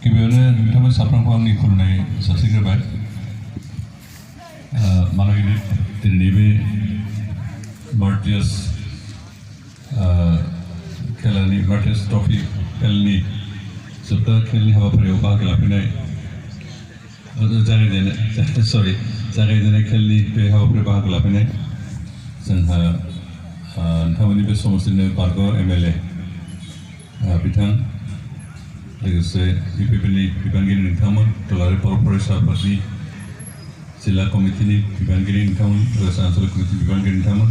गिबियावनो नोंथांमोन साफ्रोमखौ आंनि खुलुमनाय जासिग्रोबाय मानोना दिनैनि बे मार्टियार्स खेलानि मार्टियार्स ट्रफि खेलनि जोबथा खेलनि हाबाफारियाव बाहागो लाफैनाय जागायजेननाय खेलनि बे हाबाफारियाव बाहागो लाफैनाय जोंहा नोंथांमोननि बे समस्तिनि बारग' MLA बिथां लोगोसे UPPनि बिबानगिरि नोंथांमोन दुलाराय बर' फरायसा आफादनि जिल्ला कमिटिनि बिबानगिरि नोंथांमोन लोगोसे आन्चलिक कमिटिनि बिबानगिरि नोंथांमोन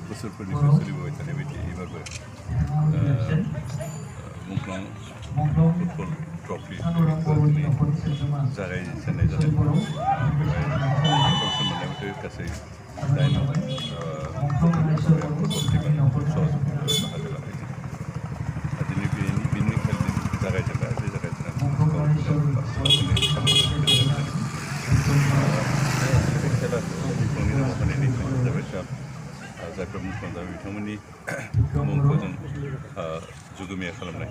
बोसोरफोरनिफ्राय सोलिबोबाय थानाय बायदि एबारबो मुंख्लं फुटबल ट्रफि जागायजेननाय जादों बेवहाय गावसोर मोननाय मथे गासै 8 फुटबल टीमा बाहागो लाफैदों दिनै बेनि खेलनि जागायजेनबाय बे जायफोर मुंख्लं जाबाय बिथांमोननि मुंखौ जों जुगुमिया खालामनाय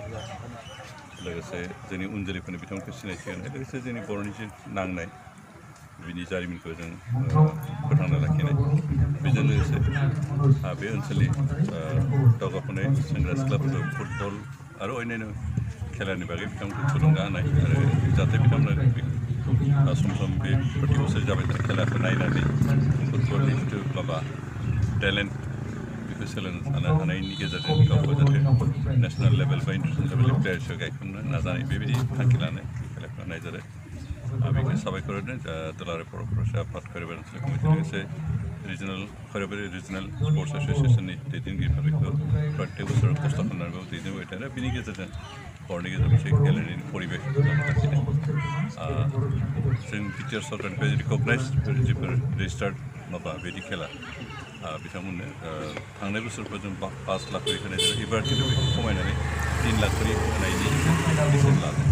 लोगोसे जोंनि उन जोलैफोरनो बिथांमोनखौ सिनायथि होनाय लोगोसे जोंनि बर'नि जि नांनाय बिनि जारिमिनखौ जों फोथांना लाखिनाय बेजों लोगोसे बे ओनसोलनि दावगाफुनाय सेंग्रा सिख्लाफोरखौ फुटबल आरो अन्यान्य खेलानि बागै बिथांमोनखौ थुलुंगा होनाय आरो जाहाथे बिथांमोना सम सम बे प्रति बोसोर जाबाय थानाय खेलाखौ नायनानै फुटबलनि जिथु माबा टेलेन्ट बेखौ सोलोंनो हानायनि गेजेरजों गावखौ जाहाथे नेसनेल लेभेल बा इन्टारनेसनेल लेभेलनि प्लेयार्सखौ गायखांनो नाजानाय बेबायदि थांखि लानाय खेलाखौ होनाय जादों बेखौ साबायखर होदों दुलाराय बर' फरायसा आफाद खैराबारि ओनसोल कमिटि लोगोसे खैराबारि रिजनेल स्पर्ट्स एस'सियेसननि दैदेनगिरिफ्रा बेखौ प्रत्येक बोसोर खस्थ' खालामनानैबो दैदेनबाय थादों बिनि गेजेरजों बर'नि गेजेराव मोनसे गेलेनायनि परिबेस लाखिदों जों बिटिआर सरकारनिफ्राय रिकगनाइज जिफोर रेजिस्टार्ड माबा बिदि खेला बिथांमोननो थांनाय बोसोरफोर जों 5 लाख करि होनाय जादों एबार खिन्थु बेखौ खमायनानै 3 लाख करि होनायनि डिसिसन लादों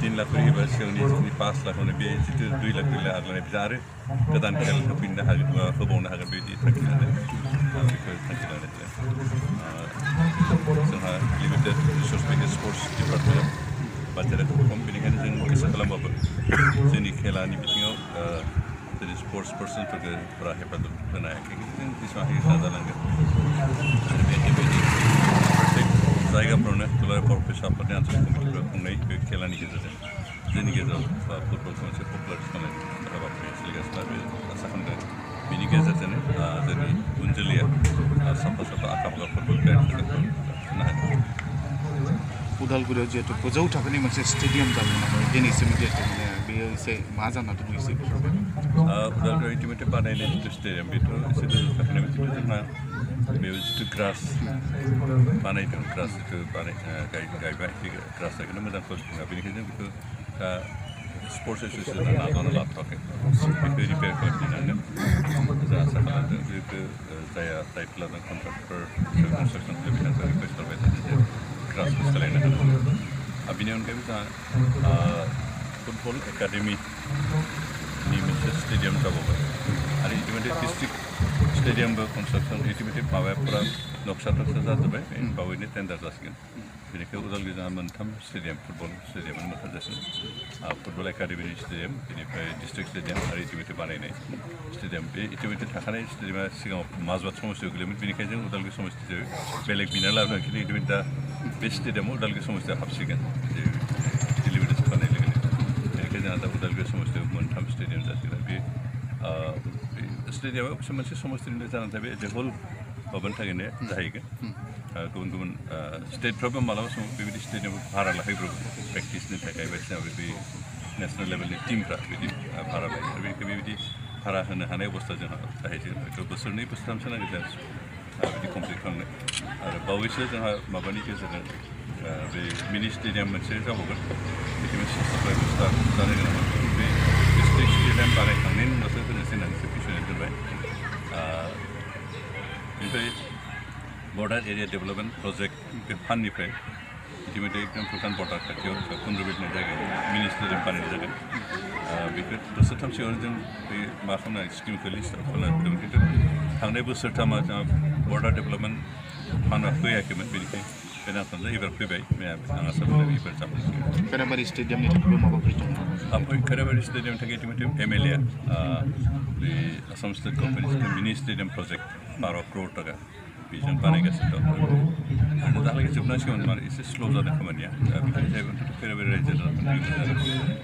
3 लाख करि एबार सिगांनि 5 लाख होनो बे जिथु 2 लाख आग्लायनाय बिजा आरो गोदान खेल होफिननो हागोन होबावनो हागोन बेबायदि थांखि लादों बेखौ थांखि लानाय जादों जोंहा लिमिटेड रिसर्स बेस्ड स्पर्ट्स डिपार्टमेन्टआव बाजेटआ खम बेनिखायनो जों गोसो खालामबाबो जोंनि खेलानि बिथिङाव जोंनि स्पर्ट्स पार्सनफोरखौ बारा हेफाजाब होनो हायाखै जों जेसेबां हायो नाजालांगोन आरो बेबायदि प्रत्येक जायगाफ्रावनो दुलाराय बर' फरायसाफोरनि आनजाद कमिटिफोरा खुंनाय बे खेलानि गेजेरजों जोंनि गेजेराव फुटबलखौ मोनसे पपुलार खालामनायनि हाबाफारि सोलिगासिनो बे आसा खालामदों बेनि गेजेरजोंनो जोंनि उन जोलैया साफा साफा आखा फाखा फुटबल प्लेयारफोरखौ होनो हागोन उदालगुरियाव जिहेतु गोजौ थाखोनि मोनसे स्टेडियाम जागोन नालाय दिनैसिम जिहेतु माने बेयो एसे मा जाना दङ एसे उदालगुरियाव इटिमेटे बानायनाय जिथु स्टेडियाम बेथ' एसे गोजौ थाखोनि जिथु जोंहा बेयाव जिथु ग्रास बानायदों ग्रास जिथु गायबाय बे ग्रास जायगायावनो मोजां नङा बेनिखायनो जों बेखौ दा स्पर्ट्स एस'सियेसना नाजावना लाथ'वाखै बेखौ रिपेयार खालामफिननांगोन जों आसा खालामदों बेखौ जायहा दायथ' लादों कन्ट्राक्टर कनस्ट्राक्सन बिथांखौ रिकुवेस्ट खालामबाय थादों जे ग्रासखौ सोलायनो हागोन बेनि अनगायैबो जोंहा फुटबल एकाडेमिनि मोनसे स्टेडियाम जाबावबाय आरो इटिमेटे डिस्ट्रिक्ट स्टेडियामबो कनस्ट्राक्सन इटिमेटे माबाफोरा नक्सा जाजोब्बाय बावैनो टेन्डार जासिगोन बेनिखाय उदालगुरि जोंहा मोनथाम स्टेडियाम फुटबल स्टेडियामानो मोनथाम जासिगोन फुटबल एकाडेमिनि स्टेडियाम बेनिफ्राय डिस्ट्रिक्ट स्टेडियाम आरो इटिमेटे बानायनाय स्टेडियाम बे इटिमेटे थाखानाय स्टेडियामा सिगाङाव माजबाद समस्तियाव गोलैयोमोन बेनिखायनो जों उदालगुरि समस्तियाव बेलेग बिना लाबोदों खिन्थु इटिमेटे दा बे स्टेडियामाव उदालगुरि समस्तियाव हाबसिगोन जे डेलिभारि जानाय लोगो लोगो बेनिखायनो जोंहा दा उदालगुरि समस्तियाव मोनथाम स्टेडियाम जासिगोन बे स्टेडियामा मोनसे समस्तिनिफ्राय जानानै थाबाय एज ए हल माबानि थाखायनो जाहैगोन गुबुन गुबुन स्टेटफ्राबो मालाबा समाव बेबायदि स्टेडियाम भारा लाहैब्रबो प्रेक्टिसनि थाखाय बायदिसिना बे नेसनेल लेभेलनि टिमफ्रा बिदि भारा लायो आरो बेखौ बेबायदि भारा होनो हानाय अबस्था जोंहा जाहैसिगोन हयथ' बोसोरनै बोसोरथामसो नांगौ जों बिदि कमप्लिट खालामनो आरो बावैसो जोंहा माबानि गेजेरजों बे मिनि स्टेडियाम मोनसे जाबावगोन बेखौ मोनसे साप्लाइ स्टार्ट जानो गोनां बे डिस्ट्रिक्ट स्टेडियाम बानायखांनायनि उनावसो होनोसै होननानैसो फिसनानै दोनबाय बेनिफ्राय बर्डार एरिया डेभेलपमेन्ट प्रजेक्ट बे फान्डनिफ्राय इटिमेटे एकदम भुटान बर्डार खाथियाव 15 बिटनि जायगायाव मिनि स्टेडियाम बानायनाय जागोन बेखौ बोसोरथाम सिगाङाव जों बे मा खालामनाय स्किमखौ लिस्ट खालामनानै होदोंमोन खिन्थु थांनाय बोसोरथामा जोंहा बर्डार डेभेलपमेन्ट फान्डआ फैयाखैमोन बेनिखाय बे नामखौनो एबार फैबाय आं आसा खालामो एबार जाफुंसिगोन खैराबारि स्टेडियामनि थाखायबो माबाफोर दङ खैराबारि स्टेडियामनि थाखाय इटिमेटे एमएलए बे आसाम स्टेट गभर्नमेन्टनि मिनि स्टेडियाम प्रजेक्ट 12 crore टाका बेजों बानायगासिनो दं आरो दाहालागै जोबनांसिगोन माने एसे स्ल' जादों खामानिया बेखायनो जाहैबाय खैराबारि रायजो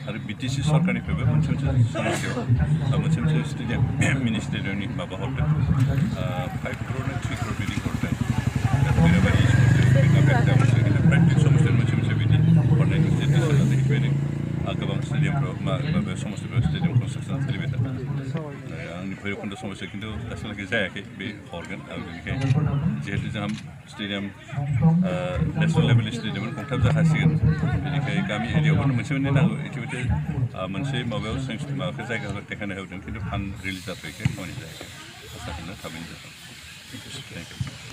आरो बिटिसि सरकारनिफ्रायबो मोनसे समस्यायाव मोनसे स्टेडियाम मिनि स्टेडियामनि माबा हरदों 5 crore 3 crore बिदि हरदों खैराबारि प्राइभेट समस्यानि मोनसे बिदि हरनायनि मोनसे डिसिसन लादों गोबां स्टेडियामफ्राव माबा समस्याफ्राव स्टेडियाम कनस्ट्राक्सन सोलिबाय थादों आंनि भैरबकुन्द समस्या खिन्थु दासिमहालागै जायाखै बे हरगोन आं बेनिखायनो जिहेतु जोंहा स्टेडियाम नेसनेल लेभेलनि स्टेडियाम गंथाम जाखासिगोन बेनिखायनो गामि एरियायावबो मोनसे मोननै नांगौ इटिमेटे मोनसे माबायाव माबाखौ जायगा देखायनो होदों खिन्थु फान्ड रिलिज जाथ'यैखाय खामानि जायाखै आसा खालामनो थाबैनो जागोन थेंक इउ